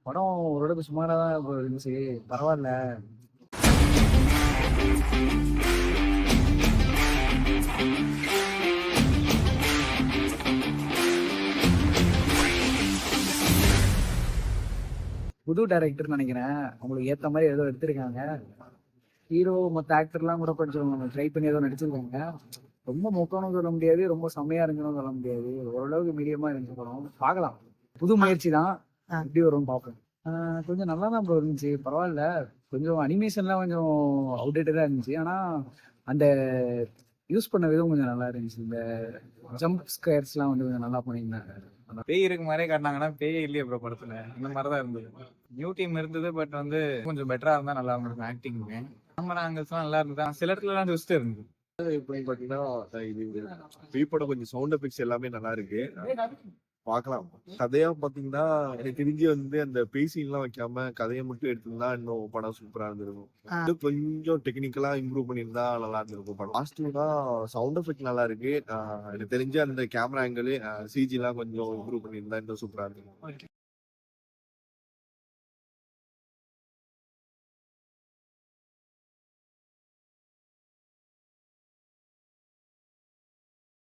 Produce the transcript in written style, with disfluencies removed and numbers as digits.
படம் ஓரளவுக்கு சுமாரா தான் ப்ரோ இருந்துச்சு. பரவால்ல. புது டைரக்டர்ன்னு நினைக்கிறேன். அவங்களுக்கு ஏத்த மாதிரி ஏதோ எடுத்திருக்காங்க. ஹீரோ மத்த ஆக்டர்லாம் கூட கொஞ்சம் ட்ரை பண்ணி ஏதோ நடிச்சிருக்காங்க. ரொம்ப மொக்கம்னு சொல்ல முடியாது, ரொம்ப செம்மையா இருந்துன்னு சொல்ல முடியாது. ஓரளவுக்கு மீடியமா இருந்துச்சு படம். பார்க்கலாம். புது முயற்சி தான். எப்படி வரும்னு பார்ப்போம். கொஞ்சம் நல்லா தான் ப்ரோ இருந்துச்சு. பரவாயில்ல. கொஞ்சம் அனிமேஷன்லாம் கொஞ்சம் அவுடேட்டடா இருந்துச்சு. ஆனா அந்த யூஸ் பண்ண விதம் கொஞ்சம் நல்லா இருந்துச்சு. இந்த ஜம்ப் ஸ்கேர்ஸ்லாம் வந்து கொஞ்சம் நல்லா பண்ணியிருந்தாங்க. பேய் இருக்க மாதிரியே காட்டினாங்கன்னா பேயே இல்லையே ப்ரோ படத்துல. இந்த மாதிரிதான் இருந்தது. நியூ டீம் இருந்தது, பட் வந்து கொஞ்சம் பெட்டரா இருந்தா நல்லா இருந்திருக்கும் ஆக்டிங்கு. கேமரா ஆங்கிள்ஸ்லாம் நல்லா இருந்தது. சில இடத்துல எல்லாம் ட்விஸ்ட் இருந்தது. எப்படின்னு பாத்தீங்கன்னா இது பேய் படம் கொஞ்சம் சவுண்ட் எஃபெக்ட்ஸ் எல்லாமே நல்லா இருக்கு. பார்க்கலாம். கதையா பாத்தீங்கன்னா எனக்கு தெரிஞ்சு வந்து அந்த பேய் சீன்லாம் வைக்காம கதையை மட்டும் எடுத்திருந்தா இன்னும் படம் சூப்பரா இருந்திருக்கும். இன்னும் கொஞ்சம் டெக்னிக்கலா இம்ப்ரூவ் பண்ணியிருந்தா நல்லா இருந்திருக்கும் படம். பாசிட்டிவ்னா சவுண்ட் எஃபெக்ட் நல்லா இருக்கு. எனக்கு தெரிஞ்சு அந்த கேமரா ஆங்கிள் சிஜி எல்லாம் கொஞ்சம் இம்ப்ரூவ் பண்ணியிருந்தா இன்னும் சூப்பரா இருக்கும்.